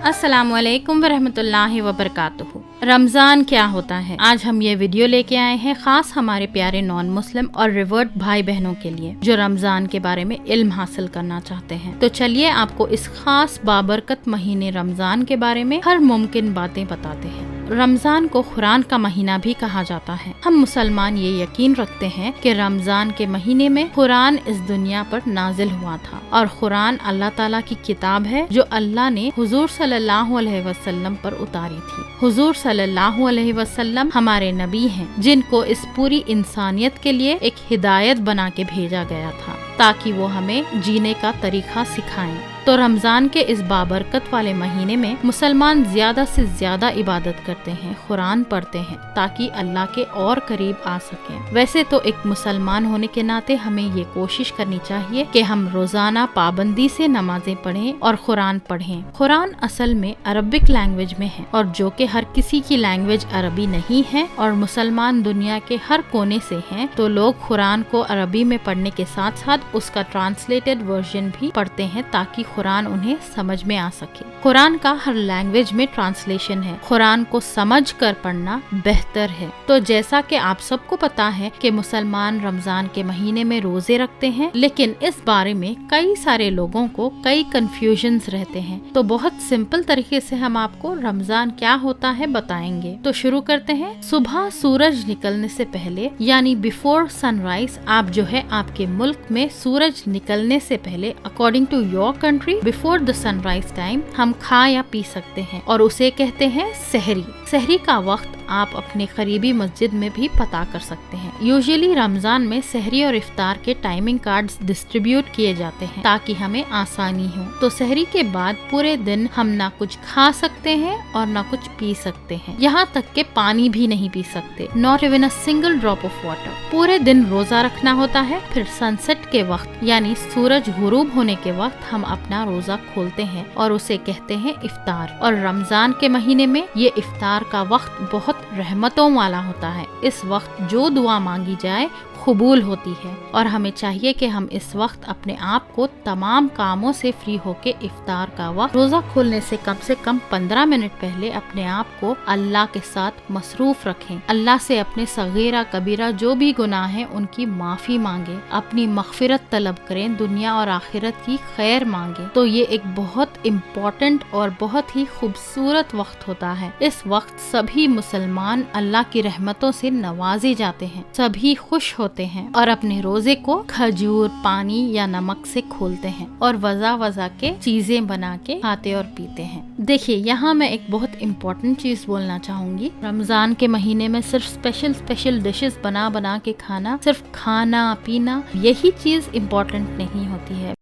अस्सलामुअलैकुम वरहमतुल्लाहि वबरकातुहू। रमज़ान क्या होता है, आज हम ये वीडियो लेके आए हैं खास हमारे प्यारे नॉन मुस्लिम और रिवर्ट भाई बहनों के लिए जो रमज़ान के बारे में इल्म हासिल करना चाहते हैं। तो चलिए आपको इस खास बाबरकत महीने रमज़ान के बारे में हर मुमकिन बातें बताते हैं। रमज़ान को कुरान का महीना भी कहा जाता है। हम मुसलमान ये यकीन रखते हैं कि रमज़ान के महीने में कुरान इस दुनिया पर नाजिल हुआ था और कुरान अल्लाह ताला की किताब है जो अल्लाह ने हुजूर सल्लल्लाहु अलैहि वसल्लम पर उतारी थी। हुजूर सल्लल्लाहु अलैहि वसल्लम हमारे नबी हैं जिनको इस पूरी इंसानियत के लिए एक हिदायत बना के भेजा गया था ताकि वो हमें जीने का तरीका सिखाएं। तो रमज़ान के इस बाबरकत वाले महीने में मुसलमान ज्यादा से ज्यादा इबादत करते हैं, कुरान पढ़ते हैं ताकि अल्लाह के और करीब आ सकें। वैसे तो एक मुसलमान होने के नाते हमें ये कोशिश करनी चाहिए कि हम रोजाना पाबंदी से नमाजें पढ़ें और कुरान पढ़ें। कुरान असल में अरबिक लैंग्वेज में है और जो कि हर किसी की लैंग्वेज अरबी नहीं है और मुसलमान दुनिया के हर कोने से हैं, तो लोग कुरान को अरबी में पढ़ने के साथ साथ उसका ट्रांसलेटेड वर्जन भी पढ़ते हैं ताकि कुरान उन्हें समझ में आ सके। कुरान का हर लैंग्वेज में ट्रांसलेशन है, कुरान को समझ कर पढ़ना बेहतर है। तो जैसा कि आप सबको पता है कि मुसलमान रमजान के महीने में रोजे रखते हैं, लेकिन इस बारे में कई सारे लोगों को कई कंफ्यूजन्स रहते हैं। तो बहुत सिंपल तरीके से हम आपको रमजान क्या होता है बताएंगे। तो शुरू करते हैं। सुबह सूरज निकलने से पहले यानी बिफोर सनराइज, आप जो है आपके मुल्क में सूरज निकलने से पहले according to your country before the sunrise time हम खा या पी सकते हैं और उसे कहते हैं सहरी। सहरी का वक्त आप अपने करीबी मस्जिद में भी पता कर सकते हैं। यूजुअली रमजान में सहरी और इफ्तार के टाइमिंग कार्ड्स डिस्ट्रीब्यूट किए जाते हैं ताकि हमें आसानी हो। तो सहरी के बाद पूरे दिन हम ना कुछ खा सकते हैं और ना कुछ पी सकते हैं, यहाँ तक के पानी भी नहीं पी सकते, not even a single drop of water. पूरे दिन रोजा रखना होता है। फिर सनसेट के वक्त यानी सूरज गुरूब होने के वक्त हम अपना रोजा खोलते हैं और उसे कहते हैं इफ्तार। और रमजान के महीने में ये इफ्तार का वक्त बहुत रहमतों वाला होता है। इस वक्त जो दुआ मांगी जाए कबूल होती है और हमें चाहिए कि हम इस वक्त अपने आप को तमाम कामों से फ्री होके इफ्तार का वक्त रोजा खोलने से कम 15 मिनट पहले अपने आप को अल्लाह के साथ मसरूफ रखें। अल्लाह से अपने सगीरा कबीरा जो भी गुनाह है उनकी माफी मांगे, अपनी मगफिरत तलब करें, दुनिया और आखिरत की खैर मांगे। तो ये एक बहुत इम्पोर्टेंट और बहुत ही खूबसूरत वक्त होता है। इस वक्त सभी मुसलमान अल्लाह की रहमतों से नवाजे जाते हैं, सभी खुश होते हैं और अपने रोजे को खजूर, पानी या नमक से खोलते हैं और वज़ा के चीजें बना के खाते और पीते हैं। देखिए, यहाँ मैं एक बहुत इम्पोर्टेंट चीज बोलना चाहूंगी। रमजान के महीने में सिर्फ स्पेशल डिशेस बना के खाना, सिर्फ खाना पीना, यही चीज इम्पोर्टेंट नहीं होती है।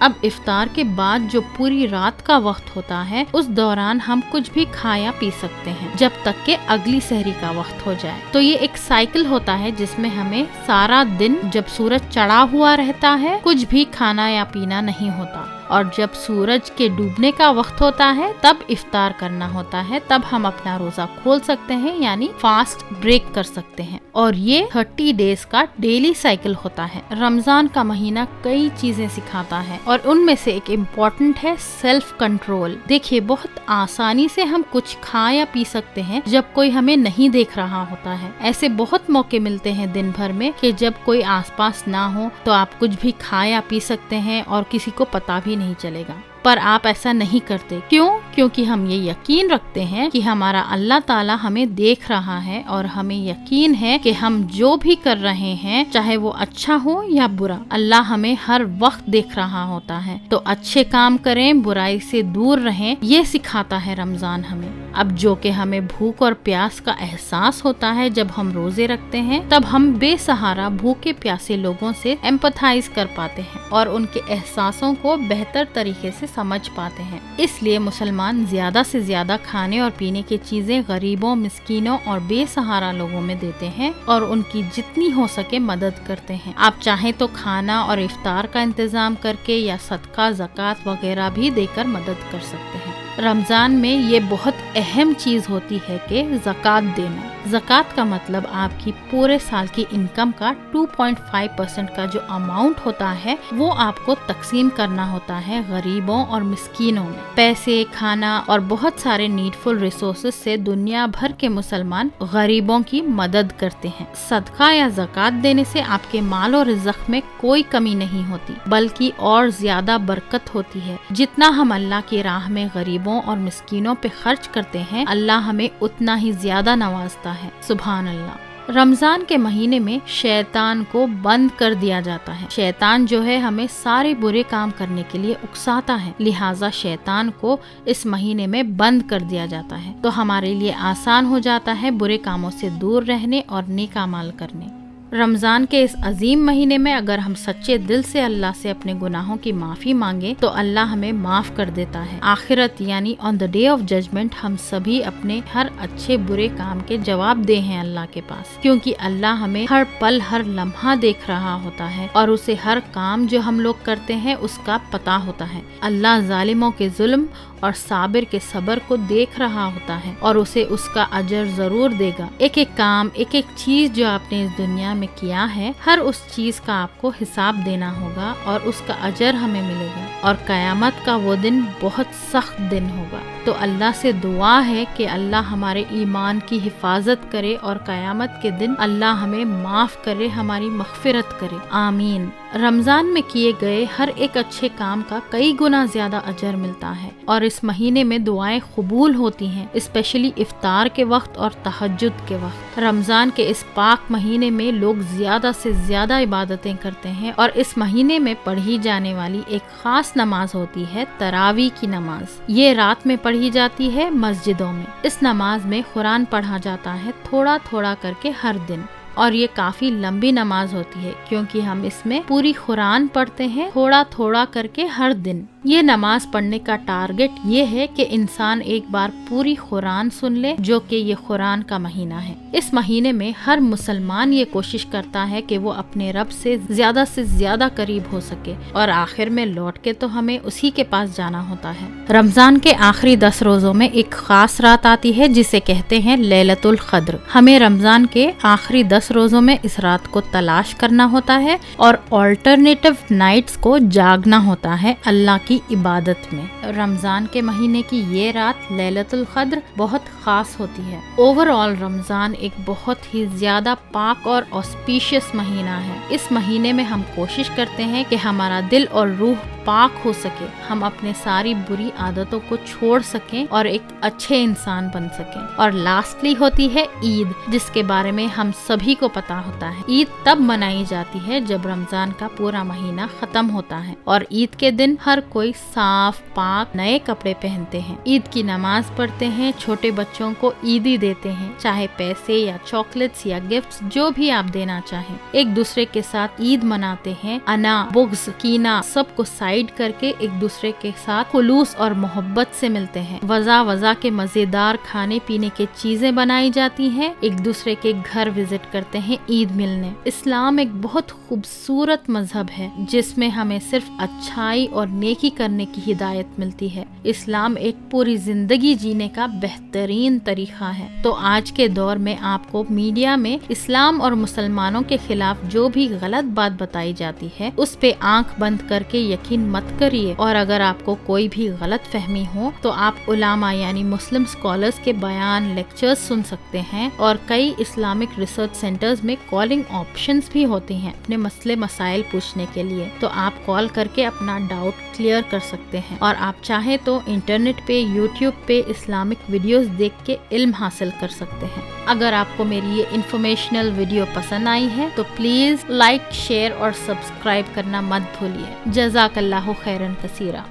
अब इफ्तार के बाद जो पूरी रात का वक्त होता है उस दौरान हम कुछ भी खा या पी सकते हैं जब तक के अगली सहरी का वक्त हो जाए। तो ये एक साइकिल होता है जिसमें हमें सारा दिन जब सूरज चढ़ा हुआ रहता है कुछ भी खाना या पीना नहीं होता और जब सूरज के डूबने का वक्त होता है तब इफ्तार करना होता है, तब हम अपना रोजा खोल सकते हैं यानी फास्ट ब्रेक कर सकते हैं। और ये 30 डेज का डेली साइकिल होता है। रमजान का महीना कई चीजें सिखाता है और उनमें से एक इम्पोर्टेंट है सेल्फ कंट्रोल। देखिए, बहुत आसानी से हम कुछ खा या पी सकते हैं जब कोई हमें नहीं देख रहा होता है। ऐसे बहुत मौके मिलते हैं दिन भर में कि जब कोई आसपास ना हो तो आप कुछ भी खा या पी सकते हैं और किसी को पता भी नहीं चलेगा। पर आप ऐसा नहीं करते। क्यों? क्योंकि हम ये यकीन रखते हैं कि हमारा अल्लाह ताला हमें देख रहा है और हमें यकीन है कि हम जो भी कर रहे हैं चाहे वो अच्छा हो या बुरा, अल्लाह हमें हर वक्त देख रहा होता है। तो अच्छे काम करें, बुराई से दूर रहें, ये सिखाता है रमजान हमें। अब जो कि हमें भूख और प्यास का एहसास होता है जब हम रोजे रखते हैं, तब हम बेसहारा भूखे प्यासे लोगों से एम्पथाइज कर पाते हैं और उनके एहसासों को बेहतर तरीके से समझ पाते हैं। इसलिए मुसलमान ज्यादा से ज्यादा खाने और पीने की चीजें गरीबों, मिस्कीनों और बेसहारा लोगों में देते हैं और उनकी जितनी हो सके मदद करते हैं। आप चाहें तो खाना और इफ्तार का इंतजाम करके या सदका, ज़कात वगैरह भी देकर मदद कर सकते हैं। रमज़ान में ये बहुत अहम चीज़ होती है कि ज़कात देना। ज़कात का मतलब आपकी पूरे साल की इनकम का 2.5% का जो अमाउंट होता है वो आपको तकसीम करना होता है गरीबों और मिस्कीनों में। पैसे, खाना और बहुत सारे नीडफुल रिसोर्सेज से दुनिया भर के मुसलमान गरीबों की मदद करते हैं। सदका या ज़कात देने से आपके माल और रिज़्क़ में कोई कमी नहीं होती, बल्कि और ज्यादा बरकत होती है। जितना हम अल्लाह की राह में गरीबों और मिस्कीनों पे खर्च करते हैं, अल्लाह हमें उतना ही ज्यादा नवाजता है। सुभान अल्लाह। रमजान के महीने में शैतान को बंद कर दिया जाता है। शैतान जो है हमें सारे बुरे काम करने के लिए उकसाता है, लिहाजा शैतान को इस महीने में बंद कर दिया जाता है, तो हमारे लिए आसान हो जाता है बुरे कामों से दूर रहने और नेक अमाल करने। रमज़ान के इस अजीम महीने में अगर हम सच्चे दिल से अल्लाह से अपने गुनाहों की माफ़ी मांगे तो अल्लाह हमें माफ़ कर देता है। आखिरत यानी on the day of judgement हम सभी अपने हर अच्छे बुरे काम के जवाब दे हैं अल्लाह के पास, क्योंकि अल्लाह हमें हर पल हर लम्हा देख रहा होता है और उसे हर काम जो हम लोग करते हैं उसका पता होता है। अल्लाह जालिमों के जुल्म और साबिर के सबर को देख रहा होता है और उसे उसका अजर जरूर देगा। एक एक काम, एक एक चीज जो आपने इस दुनिया में किया है, हर उस चीज का आपको हिसाब देना होगा और उसका अजर हमें मिलेगा। और कयामत का वो दिन बहुत सख्त दिन होगा। तो अल्लाह से दुआ है कि अल्लाह हमारे ईमान की हिफाजत करे और कयामत के दिन अल्लाह हमें माफ करे, हमारी मग़फ़िरत करे। आमीन। रमजान में किए गए हर एक अच्छे काम का कई गुना ज्यादा अजर मिलता है और इस महीने में दुआएं कबूल होती हैं, स्पेशली इफ्तार के वक्त और तहज्जुद के वक्त। रमजान के इस पाक महीने में लोग ज्यादा से ज्यादा इबादतें करते हैं और इस महीने में पढ़ी जाने वाली एक खास नमाज होती है तरावी की नमाज। ये रात में पढ़ी जाती है मस्जिदों में। इस नमाज में कुरान पढ़ा जाता है थोड़ा थोड़ा करके हर दिन और ये काफी लंबी नमाज होती है क्योंकि हम इसमें पूरी कुरान पढ़ते हैं थोड़ा थोड़ा करके हर दिन। ये नमाज पढ़ने का टारगेट ये है कि इंसान एक बार पूरी कुरान सुन ले, जो कि ये कुरान का महीना है। इस महीने में हर मुसलमान ये कोशिश करता है कि वो अपने रब से ज्यादा करीब हो सके और आखिर में लौट के तो हमें उसी के पास जाना होता है। रमजान के आखिरी 10 रोजों में एक खास रात आती है जिसे कहते हैं लैलतुल क़द्र। हमें रमजान के आखिरी 10 रोजों में इस रात को तलाश करना होता है और ऑल्टरनेटिव नाइट्स को जागना होता है अल्लाह की इबादत में। रमजान के महीने की ये रात लैलतुल क़द्र बहुत खास होती है। ओवरऑल रमजान एक बहुत ही ज्यादा पाक और ऑस्पिशियस महीना है। इस महीने में हम कोशिश करते हैं कि हमारा दिल और रूह पाक हो सके, हम अपने सारी बुरी आदतों को छोड़ सकें और एक अच्छे इंसान बन सकें। और लास्टली होती है ईद, जिसके बारे में हम सभी को पता होता है। ईद तब मनाई जाती है जब रमजान का पूरा महीना खत्म होता है और ईद के दिन हर कोई साफ पाक नए कपड़े पहनते हैं, ईद की नमाज पढ़ते हैं, छोटे बच्चों को ईदी देते हैं, चाहे पैसे या चॉकलेट्स या गिफ्ट्स जो भी आप देना चाहें। एक दूसरे के साथ ईद मनाते हैं। अना, बुग़्ज़, कीना सबको साइड करके एक दूसरे के साथ खुलूस और मोहब्बत से मिलते हैं। वज़ा के मजेदार खाने पीने की चीजें बनाई जाती हैं। एक दूसरे के घर विजिट करते हैं ईद मिलने। इस्लाम एक बहुत खूबसूरत मजहब है जिसमें हमें सिर्फ अच्छाई और नेकी करने की हिदायत मिलती है। इस्लाम एक पूरी जिंदगी जीने का बेहतरीन तरीका है। तो आज के दौर में आपको मीडिया में इस्लाम और मुसलमानों के खिलाफ जो भी गलत बात बताई जाती है उस पे आंख बंद करके यकीन मत करिए। और अगर आपको कोई भी गलत फहमी हो तो आप उलामा यानी मुस्लिम स्कॉलर्स के बयान, लेक्चर्स सुन सकते हैं और कई इस्लामिक रिसर्च सेंटर्स में कॉलिंग ऑप्शंस भी होते हैं अपने मसले मसाइल पूछने के लिए। तो आप कॉल करके अपना डाउट क्लियर कर सकते हैं और आप चाहे तो इंटरनेट पे, यूट्यूब पे इस्लामिक वीडियोस देख के इल्म हासिल कर सकते हैं। अगर आपको मेरी ये इंफॉर्मेशनल वीडियो पसंद आई है तो प्लीज लाइक, शेयर और सब्सक्राइब करना मत भूलिए। जज़ाकल्लाहु खैरन कसीरा।